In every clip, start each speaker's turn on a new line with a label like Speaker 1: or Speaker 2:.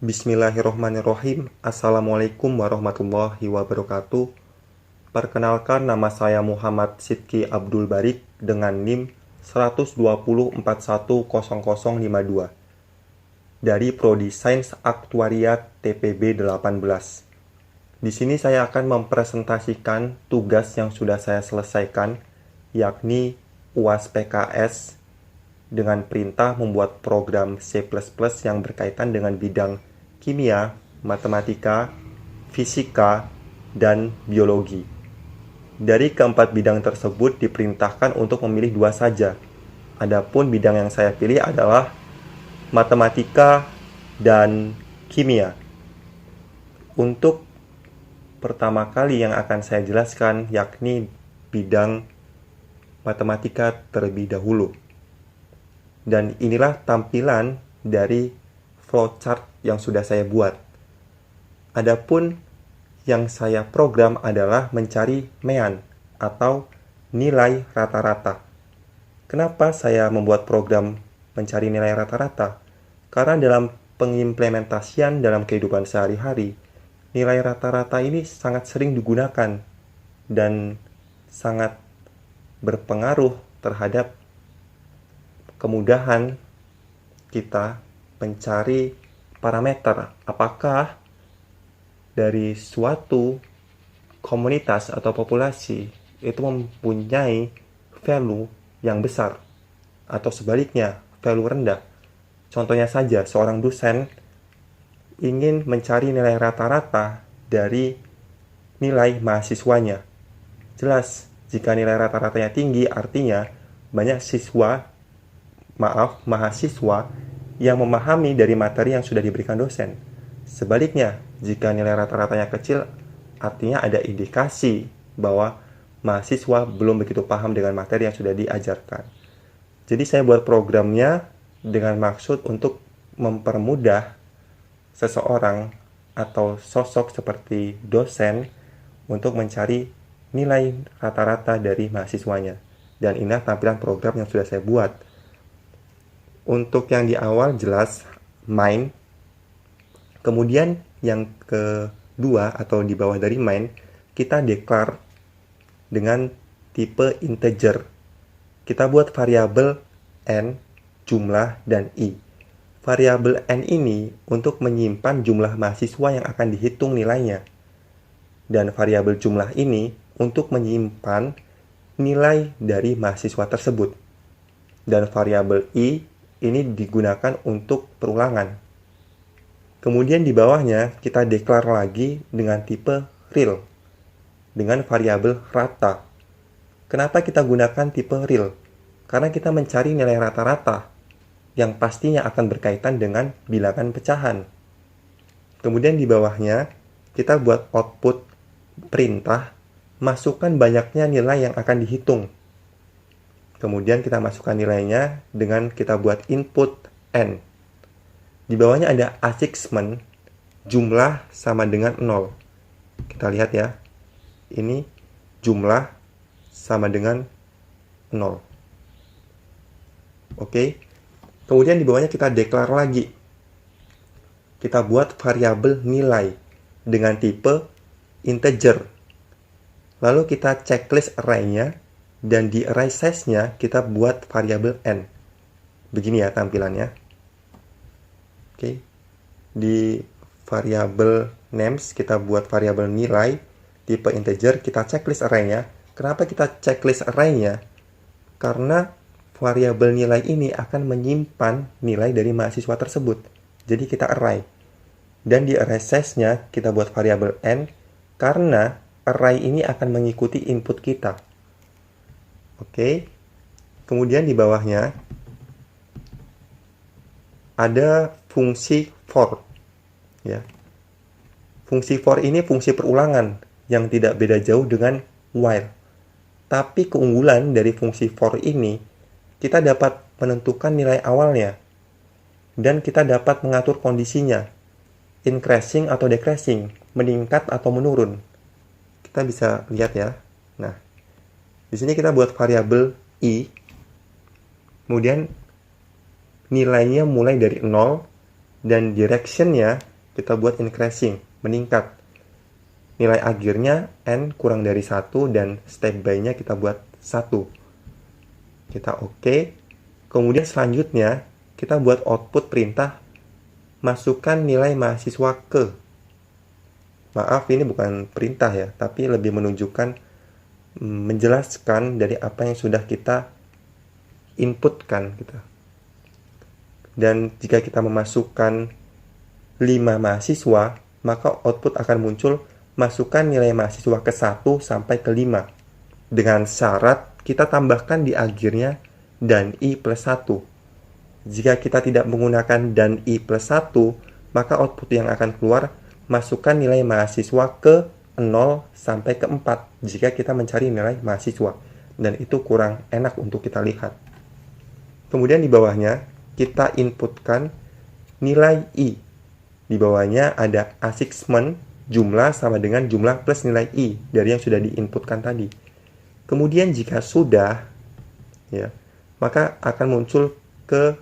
Speaker 1: Bismillahirrohmanirrohim. Assalamualaikum warahmatullahi wabarakatuh. Perkenalkan, nama saya Muhammad Sidki Abdul Barik dengan NIM 120410052 dari Prodi Sains Aktuariat TPB 18. Di sini saya akan mempresentasikan tugas yang sudah saya selesaikan, yakni UAS PKS dengan perintah membuat program C++ yang berkaitan dengan bidang kimia, matematika, fisika, dan biologi. Dari keempat bidang tersebut diperintahkan untuk memilih 2 saja. Adapun bidang yang saya pilih adalah matematika dan kimia. Untuk pertama kali yang akan saya jelaskan yakni bidang matematika terlebih dahulu. Dan inilah tampilan dari flowchart yang sudah saya buat. Adapun yang saya program adalah mencari mean atau nilai rata-rata. Kenapa saya membuat program mencari nilai rata-rata? Karena dalam pengimplementasian dalam kehidupan sehari-hari, nilai rata-rata ini sangat sering digunakan dan sangat berpengaruh terhadap kemudahan kita mencari parameter apakah dari suatu komunitas atau populasi itu mempunyai value yang besar atau sebaliknya value rendah. Contohnya saja, seorang dosen ingin mencari nilai rata-rata dari nilai mahasiswanya. Jelas, jika nilai rata-ratanya tinggi artinya banyak mahasiswa yang memahami dari materi yang sudah diberikan dosen. Sebaliknya, jika nilai rata-ratanya kecil, artinya ada indikasi bahwa mahasiswa belum begitu paham dengan materi yang sudah diajarkan. Jadi saya buat programnya dengan maksud untuk mempermudah seseorang atau sosok seperti dosen untuk mencari nilai rata-rata dari mahasiswanya. Dan inilah tampilan program yang sudah saya buat. Untuk yang di awal jelas main. Kemudian yang kedua atau di bawah dari main, kita declare dengan tipe integer. Kita buat variabel n, jumlah, dan i. Variabel n ini untuk menyimpan jumlah mahasiswa yang akan dihitung nilainya. Dan variabel jumlah ini untuk menyimpan nilai dari mahasiswa tersebut. Dan variabel i ini digunakan untuk perulangan. Kemudian di bawahnya kita declare lagi dengan tipe real dengan variabel rata. Kenapa kita gunakan tipe real? Karena kita mencari nilai rata-rata yang pastinya akan berkaitan dengan bilangan pecahan. Kemudian di bawahnya kita buat output perintah masukkan banyaknya nilai yang akan dihitung. Kemudian kita masukkan nilainya dengan kita buat input n. Di bawahnya ada assessment, jumlah sama dengan 0. Kita lihat ya. Ini jumlah sama dengan 0. Oke. Kemudian di bawahnya kita declare lagi. Kita buat variabel nilai dengan tipe integer. Lalu kita checklist array-nya. Dan di array size-nya kita buat variabel n. Begini ya tampilannya. Oke. Di variabel names kita buat variabel nilai tipe integer, kita checklist array-nya. Kenapa kita checklist array-nya? Karena variabel nilai ini akan menyimpan nilai dari mahasiswa tersebut. Jadi kita array. Dan di array size-nya kita buat variabel n karena array ini akan mengikuti input kita. Oke, kemudian di bawahnya ada fungsi for. Ya. Fungsi for ini fungsi perulangan yang tidak beda jauh dengan while. Tapi keunggulan dari fungsi for ini, kita dapat menentukan nilai awalnya. Dan kita dapat mengatur kondisinya, increasing atau decreasing, meningkat atau menurun. Kita bisa lihat ya. Nah, di sini kita buat variabel i, kemudian nilainya mulai dari 0 dan direction-nya kita buat increasing, meningkat. Nilai akhirnya N kurang dari 1 dan step by-nya kita buat 1. Kita oke. Kemudian selanjutnya kita buat output perintah masukkan nilai mahasiswa ke. Maaf, ini bukan perintah ya, tapi lebih menunjukkan, menjelaskan dari apa yang sudah kita inputkan gitu. Dan jika kita memasukkan 5 mahasiswa, maka output akan muncul masukkan nilai mahasiswa ke 1 sampai ke 5. Dengan syarat kita tambahkan di akhirnya dan I plus 1. Jika kita tidak menggunakan dan I plus 1, maka output yang akan keluar masukkan nilai mahasiswa ke 0 sampai ke 4 jika kita mencari nilai mahasiswa. Dan itu kurang enak untuk kita lihat. Kemudian di bawahnya kita inputkan nilai I. Di bawahnya ada assessment, jumlah sama dengan jumlah plus nilai I dari yang sudah diinputkan tadi. Kemudian jika sudah, ya, maka akan muncul ke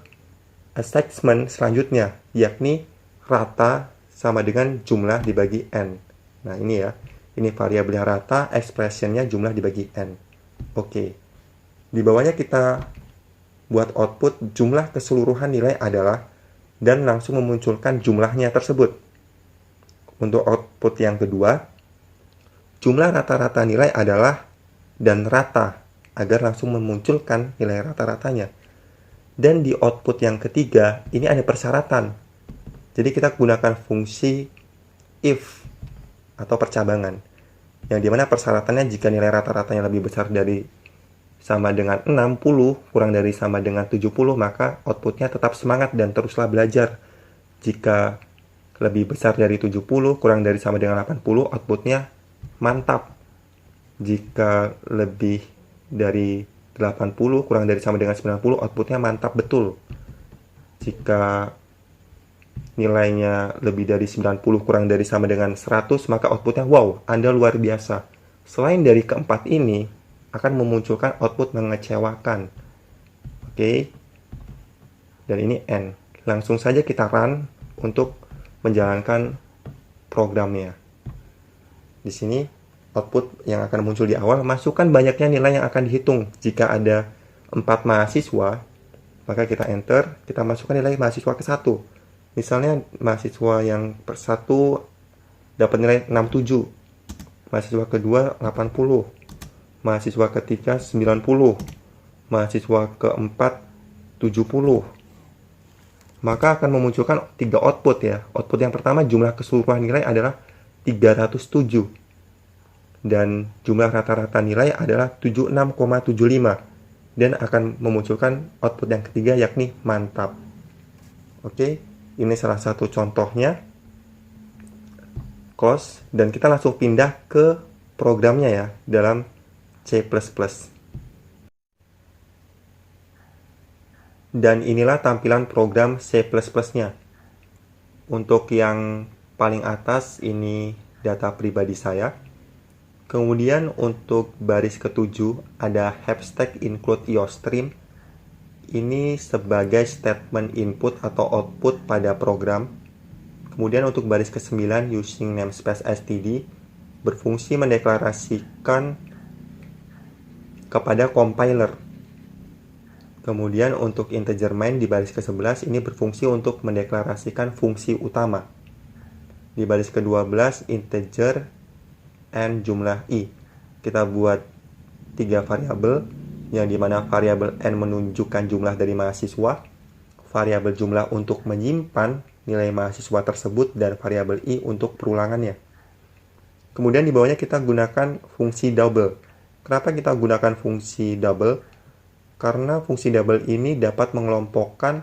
Speaker 1: assessment selanjutnya, yakni rata sama dengan jumlah dibagi N. Nah ini ya, ini variabelnya rata, expressionnya jumlah dibagi N. Oke, di bawahnya kita buat output jumlah keseluruhan nilai adalah, dan langsung memunculkan jumlahnya tersebut. Untuk output yang kedua, jumlah rata-rata nilai adalah dan rata, agar langsung memunculkan nilai rata-ratanya. Dan di output yang ketiga, ini ada persyaratan. Jadi kita gunakan fungsi if atau percabangan, yang dimana persyaratannya jika nilai rata-ratanya lebih besar dari sama dengan 60 kurang dari sama dengan 70, maka outputnya tetap semangat dan teruslah belajar. Jika lebih besar dari 70 kurang dari sama dengan 80, outputnya mantap. Jika lebih dari 80 kurang dari sama dengan 90, outputnya mantap betul. Jika nilainya lebih dari 90 kurang dari sama dengan 100, maka outputnya wow, Anda luar biasa. Selain dari keempat ini, akan memunculkan output mengecewakan. Oke. Dan ini N. Langsung saja kita run untuk menjalankan programnya. Di sini output yang akan muncul di awal, masukkan banyaknya nilai yang akan dihitung. Jika ada 4 mahasiswa, maka kita enter, kita masukkan nilai mahasiswa ke 1. Misalnya mahasiswa yang per 1 dapat nilai 67, mahasiswa kedua 80, mahasiswa ketiga 90, mahasiswa keempat 70. Maka akan memunculkan 3 output ya. Output yang pertama, jumlah keseluruhan nilai adalah 307. Dan jumlah rata-rata nilai adalah 76,75. Dan akan memunculkan output yang ketiga, yakni mantap. Oke, ini salah satu contohnya. Close. Dan kita langsung pindah ke programnya ya, dalam C++. Dan inilah tampilan program C++-nya. Untuk yang paling atas, ini data pribadi saya. Kemudian untuk baris ke-7 ada Hapstack include IOStream. Ini sebagai statement input atau output pada program. Kemudian untuk baris ke-9 using namespace std berfungsi mendeklarasikan kepada compiler. Kemudian untuk integer main di baris ke-11 ini berfungsi untuk mendeklarasikan fungsi utama. Di baris ke-12 integer and jumlah i. Kita buat 3 variabel, yang dimana variabel n menunjukkan jumlah dari mahasiswa, variabel jumlah untuk menyimpan nilai mahasiswa tersebut, dan variabel i untuk perulangannya. Kemudian di bawahnya kita gunakan fungsi double. Kenapa kita gunakan fungsi double? Karena fungsi double ini dapat mengelompokkan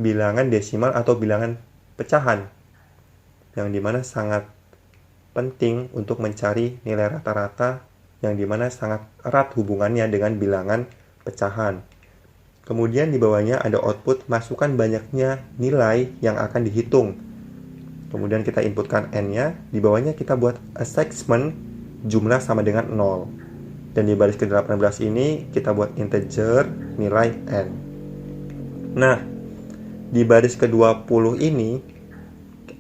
Speaker 1: bilangan desimal atau bilangan pecahan, yang dimana sangat penting untuk mencari nilai rata-rata, yang dimana sangat erat hubungannya dengan bilangan pecahan. Kemudian di bawahnya ada output masukkan banyaknya nilai yang akan dihitung. Kemudian kita inputkan n-nya. Di bawahnya kita buat assessment jumlah sama dengan 0. Dan di baris ke-18 ini kita buat integer nilai n. Nah, di baris ke-20 ini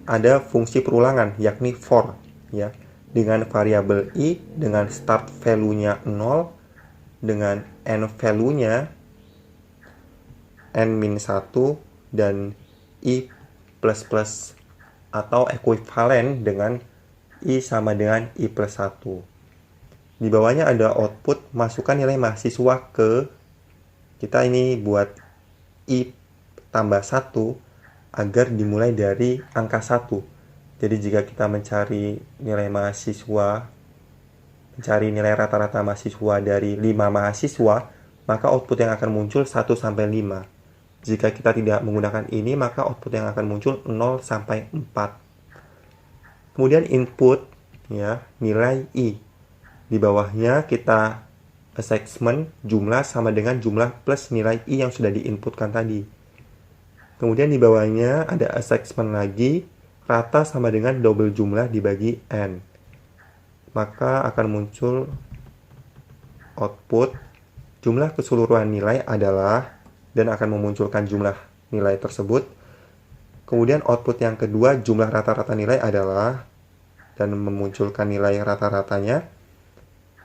Speaker 1: ada fungsi perulangan yakni for, ya, dengan variabel i dengan start value-nya 0 dengan n value-nya n-1 dan i plus plus atau ekuivalen dengan i sama dengan i plus 1. Di bawahnya ada output masukkan nilai mahasiswa ke, kita ini buat i tambah 1 agar dimulai dari angka 1. Jadi jika kita mencari nilai mahasiswa, mencari nilai rata-rata mahasiswa dari 5 mahasiswa, maka output yang akan muncul 1 sampai 5. Jika kita tidak menggunakan ini, maka output yang akan muncul 0 sampai 4. Kemudian input, ya, nilai i. Di bawahnya kita assessment jumlah sama dengan jumlah plus nilai i yang sudah diinputkan tadi. Kemudian di bawahnya ada assessment lagi, rata sama dengan double jumlah dibagi n. Maka akan muncul output jumlah keseluruhan nilai adalah, dan akan memunculkan jumlah nilai tersebut. Kemudian output yang kedua, jumlah rata-rata nilai adalah, dan memunculkan nilai rata-ratanya.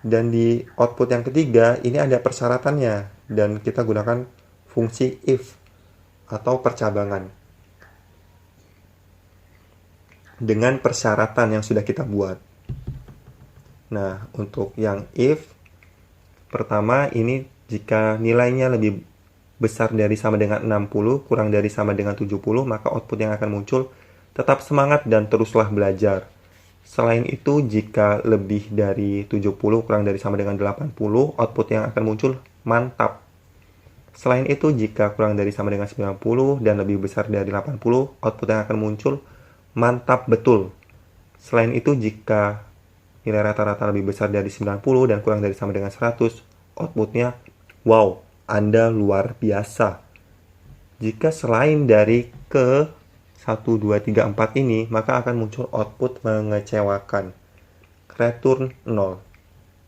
Speaker 1: Dan di output yang ketiga, ini ada persyaratannya, dan kita gunakan fungsi if atau percabangan dengan persyaratan yang sudah kita buat. Nah, untuk yang if, pertama ini jika nilainya lebih besar dari sama dengan 60, kurang dari sama dengan 70, maka output yang akan muncul tetap semangat dan teruslah belajar. Selain itu, jika lebih dari 70, kurang dari sama dengan 80, output yang akan muncul mantap. Selain itu, jika kurang dari sama dengan 90 dan lebih besar dari 80, output yang akan muncul mantap betul. Selain itu, jika nilai rata-rata lebih besar dari 90 dan kurang dari sama dengan 100, outputnya wow, Anda luar biasa. Jika selain dari ke 1, 2, 3, 4 ini, maka akan muncul output mengecewakan. Return 0.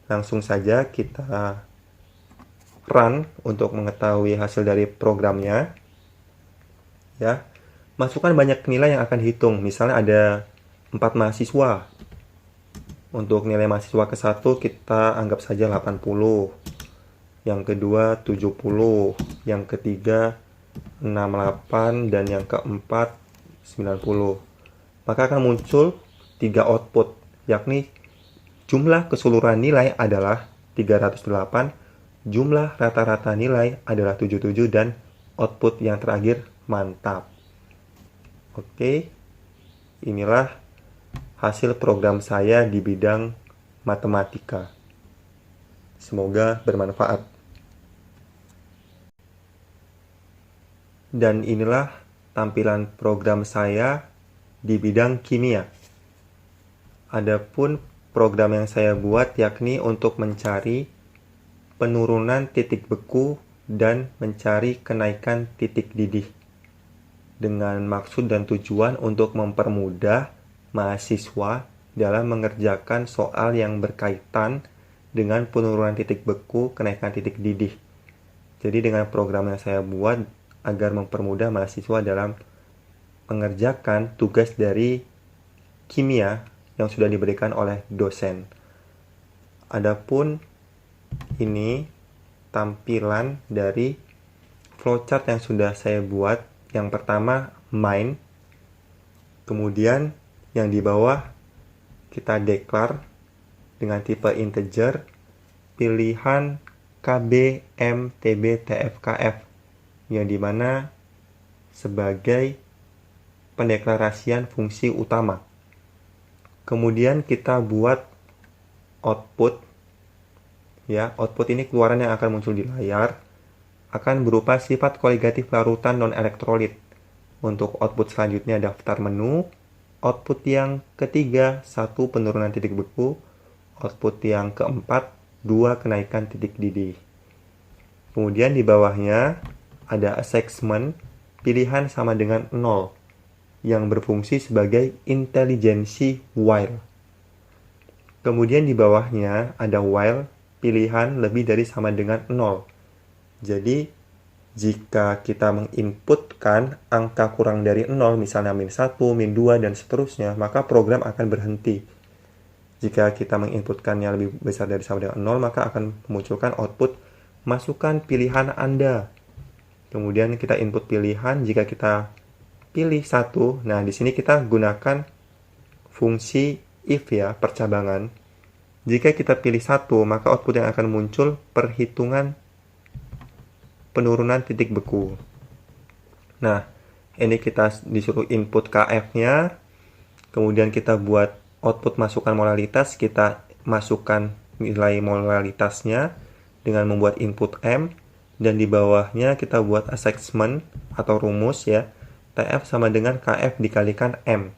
Speaker 1: Langsung saja kita run untuk mengetahui hasil dari programnya. Ya. Masukkan banyak nilai yang akan dihitung. Misalnya ada 4 mahasiswa. Untuk nilai mahasiswa ke-1 kita anggap saja 80. Yang kedua 70, yang ketiga 68, dan yang keempat 90. Maka akan muncul 3 output, yakni jumlah keseluruhan nilai adalah 308, jumlah rata-rata nilai adalah 77, dan output yang terakhir mantap. Oke, inilah hasil program saya di bidang matematika. Semoga bermanfaat. Dan inilah tampilan program saya di bidang kimia. Adapun program yang saya buat yakni untuk mencari penurunan titik beku dan mencari kenaikan titik didih. Dengan maksud dan tujuan untuk mempermudah mahasiswa dalam mengerjakan soal yang berkaitan dengan penurunan titik beku, kenaikan titik didih. Jadi dengan program yang saya buat agar mempermudah mahasiswa dalam mengerjakan tugas dari kimia yang sudah diberikan oleh dosen. Adapun ini tampilan dari flowchart yang sudah saya buat. Yang pertama main, kemudian yang di bawah kita declare dengan tipe integer pilihan KB, M, TB, TF, KF, yang dimana sebagai pendeklarasian fungsi utama. Kemudian kita buat output, ya, output ini keluaran yang akan muncul di layar akan berupa sifat koligatif larutan non-elektrolit. Untuk output selanjutnya daftar menu, output yang ketiga 1 penurunan titik beku, output yang keempat 2 kenaikan titik didih. Kemudian di bawahnya ada assessment pilihan sama dengan 0 yang berfungsi sebagai intelijensi while. Kemudian di bawahnya ada while pilihan lebih dari sama dengan 0. Jadi jika kita menginputkan angka kurang dari 0, misalnya min 1, min 2, dan seterusnya, maka program akan berhenti. Jika kita menginputkannya lebih besar dari sama dengan 0, maka akan memunculkan output masukkan pilihan Anda. Kemudian kita input pilihan, jika kita pilih 1, nah di sini kita gunakan fungsi if ya, percabangan. Jika kita pilih 1, maka output yang akan muncul perhitungan penurunan titik beku. Nah, ini kita disuruh input KF-nya, kemudian kita buat output masukkan molalitas, kita masukkan nilai molalitasnya dengan membuat input M, dan di bawahnya kita buat assessment atau rumus ya, TF sama dengan KF dikalikan M.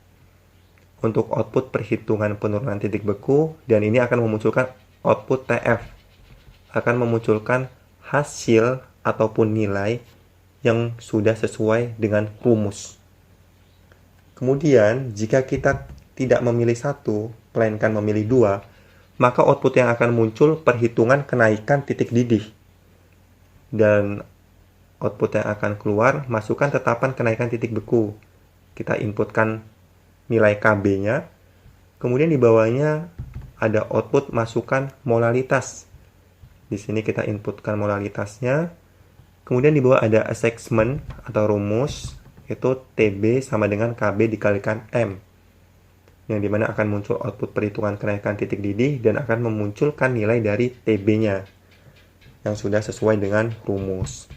Speaker 1: Untuk output perhitungan penurunan titik beku, dan ini akan memunculkan output TF. Akan memunculkan hasil ataupun nilai yang sudah sesuai dengan rumus. Kemudian, jika kita tidak memilih 1, melainkan memilih 2, maka output yang akan muncul perhitungan kenaikan titik didih. Dan output yang akan keluar, masukkan tetapan kenaikan titik beku. Kita inputkan nilai KB-nya, kemudian di bawahnya ada output masukkan molalitas. Di sini kita inputkan molalitasnya. Kemudian di bawah ada assessment atau rumus, itu TB sama dengan KB dikalikan M. Yang dimana akan muncul output perhitungan kenaikan titik didih dan akan memunculkan nilai dari TB-nya yang sudah sesuai dengan rumus.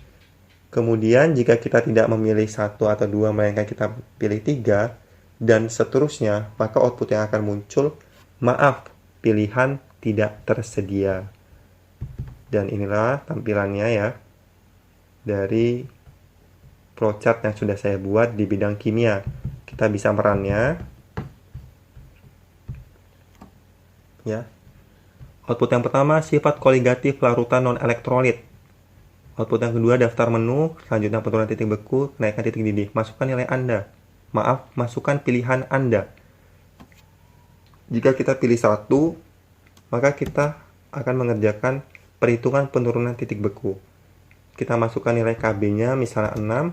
Speaker 1: Kemudian jika kita tidak memilih 1 atau 2, melainkan kita pilih 3, dan seterusnya, maka output yang akan muncul, maaf, pilihan tidak tersedia. Dan inilah tampilannya ya, dari flowchart yang sudah saya buat di bidang kimia. Kita bisa merannya. Ya. Output yang pertama, sifat koligatif larutan non-elektrolit. Output yang kedua, daftar menu, selanjutnya penurunan titik beku, kenaikan titik didih. Masukkan nilai Anda. Maaf, masukkan pilihan Anda. Jika kita pilih 1, maka kita akan mengerjakan perhitungan penurunan titik beku. Kita masukkan nilai KB-nya, misalnya 6,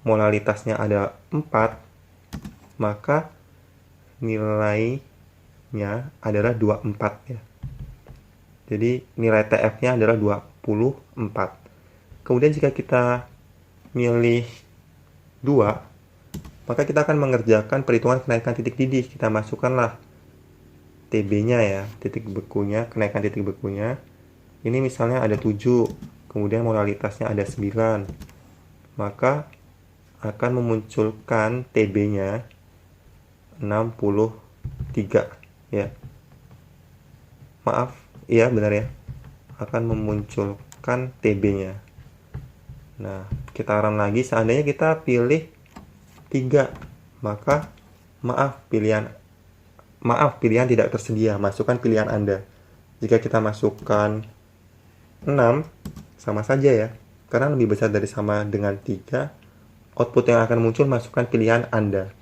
Speaker 1: molalitasnya ada 4, maka nilainya adalah 24 ya. Jadi nilai TF-nya adalah 24. Kemudian jika kita milih 2, maka kita akan mengerjakan perhitungan kenaikan titik didih. Kita masukkanlah TB-nya ya, titik bekunya, kenaikan titik bekunya. Ini misalnya ada 7, kemudian molalitasnya ada 9. Maka akan memunculkan TB-nya 63 ya. Maaf, iya benar ya. Akan memunculkan TB-nya. Nah, kita run lagi, seandainya kita pilih 3, maka maaf pilihan tidak tersedia, masukkan pilihan Anda. Jika kita masukkan 6, sama saja ya, karena lebih besar dari sama dengan 3, output yang akan muncul masukkan pilihan Anda.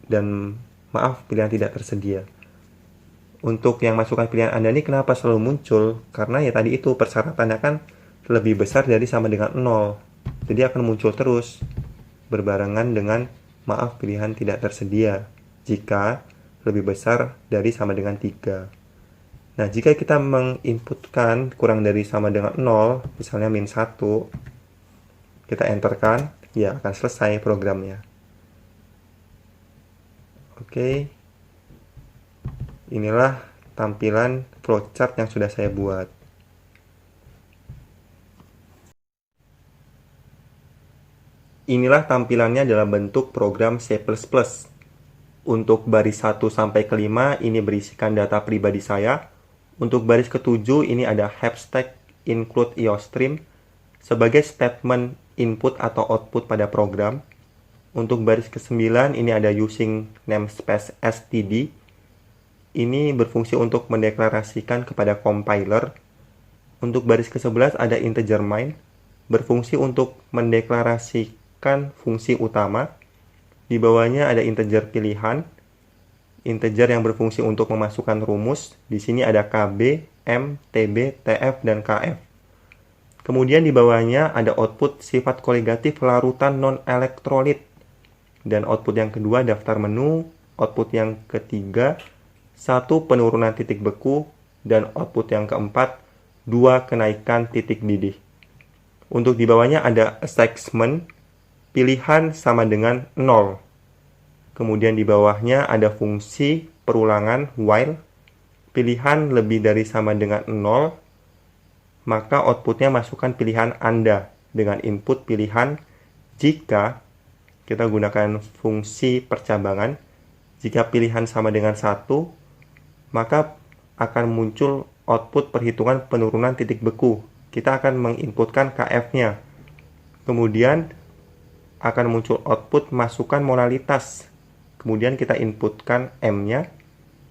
Speaker 1: Dan maaf, pilihan tidak tersedia. Untuk yang masukkan pilihan Anda ini kenapa selalu muncul? Karena ya tadi itu persyaratannya kan lebih besar dari sama dengan 0. Jadi akan muncul terus berbarengan dengan maaf pilihan tidak tersedia jika lebih besar dari sama dengan 3. Nah, jika kita menginputkan kurang dari sama dengan 0, misalnya min 1, kita enterkan, ya akan selesai programnya. Oke. Inilah tampilan flowchart yang sudah saya buat. Inilah tampilannya dalam bentuk program C++. Untuk baris 1 sampai ke 5 ini berisikan data pribadi saya. Untuk baris ke-7 ini ada hashtag include iostream sebagai statement input atau output pada program. Untuk baris ke-9 ini ada using namespace std. Ini berfungsi untuk mendeklarasikan kepada compiler. Untuk baris ke-11 ada integer main, berfungsi untuk mendeklarasikan fungsi utama. Di bawahnya ada integer pilihan, integer yang berfungsi untuk memasukkan rumus. Di sini ada KB, M, TB, TF, dan KF. Kemudian di bawahnya ada output sifat koligatif larutan non-elektrolit. Dan output yang kedua daftar menu, output yang ketiga 1 penurunan titik beku, dan output yang keempat 2 kenaikan titik didih. Untuk di bawahnya ada assessment, pilihan sama dengan 0. Kemudian di bawahnya ada fungsi perulangan while, pilihan lebih dari sama dengan 0, maka outputnya masukkan pilihan Anda dengan input pilihan. Jika kita gunakan fungsi percabangan, jika pilihan sama dengan 1, maka akan muncul output perhitungan penurunan titik beku. Kita akan menginputkan KF-nya. Kemudian akan muncul output masukkan molalitas. Kemudian kita inputkan M-nya.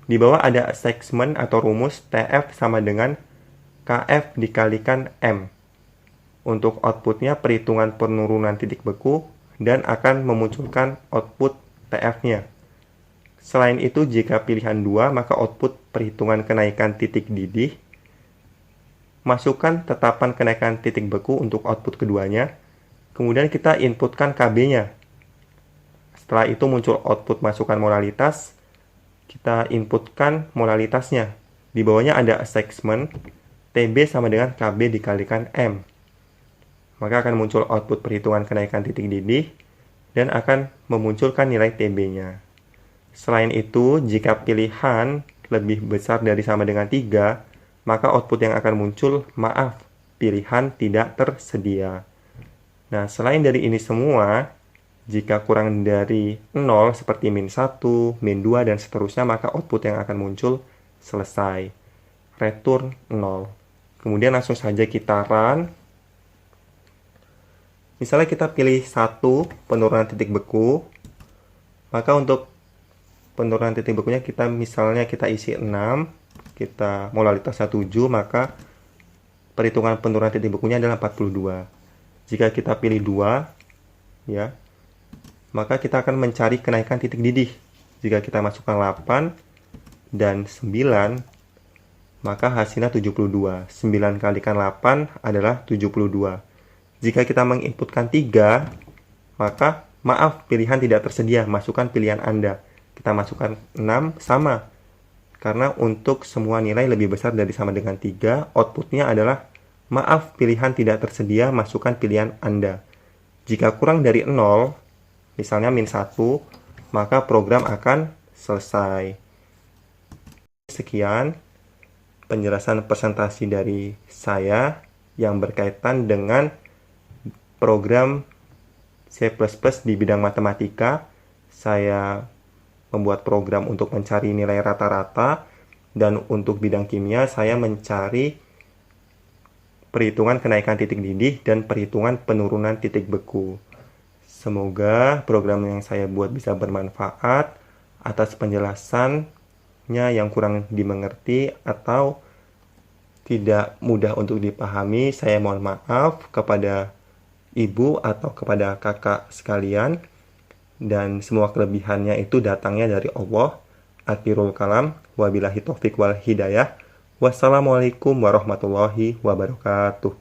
Speaker 1: Di bawah ada assessment atau rumus TF sama dengan KF dikalikan M. Untuk outputnya perhitungan penurunan titik beku dan akan memunculkan output TF-nya. Selain itu, jika pilihan 2, maka output perhitungan kenaikan titik didih. Masukkan tetapan kenaikan titik beku untuk output keduanya. Kemudian kita inputkan KB-nya. Setelah itu muncul output masukkan molalitas. Kita inputkan molalitasnya. Di bawahnya ada assessment. TB sama dengan KB dikalikan M. Maka akan muncul output perhitungan kenaikan titik didih dan akan memunculkan nilai TB-nya. Selain itu, jika pilihan lebih besar dari sama dengan 3, maka output yang akan muncul, maaf, pilihan tidak tersedia. Nah, selain dari ini semua, jika kurang dari 0 seperti min 1, min 2, dan seterusnya, maka output yang akan muncul selesai. Return 0. Kemudian langsung saja kita run. Misalnya kita pilih 1 penurunan titik beku. Maka untuk penurunan titik bekunya misalnya kita isi 6. Kita molalitasnya 7, maka perhitungan penurunan titik bekunya adalah 42. Jika kita pilih 2, ya, maka kita akan mencari kenaikan titik didih. Jika kita masukkan 8 dan 9, maka hasilnya 72. 9 kalikan 8 adalah 72. Jika kita menginputkan 3, maka maaf, pilihan tidak tersedia. Masukkan pilihan Anda. Kita masukkan 6, sama. Karena untuk semua nilai lebih besar dari sama dengan 3, outputnya adalah maaf, pilihan tidak tersedia. Masukkan pilihan Anda. Jika kurang dari 0, misalnya min 1, maka program akan selesai. Sekian penjelasan presentasi dari saya yang berkaitan dengan program C++ di bidang matematika. Saya membuat program untuk mencari nilai rata-rata, dan untuk bidang kimia saya mencari perhitungan kenaikan titik didih dan perhitungan penurunan titik beku. Semoga program yang saya buat bisa bermanfaat. Atas penjelasannya yang kurang dimengerti atau tidak mudah untuk dipahami, saya mohon maaf kepada ibu atau kepada kakak sekalian, dan semua kelebihannya itu datangnya dari Allah. Akhirul kalam, wabillahi taufiq wal hidayah. Wassalamualaikum warahmatullahi wabarakatuh.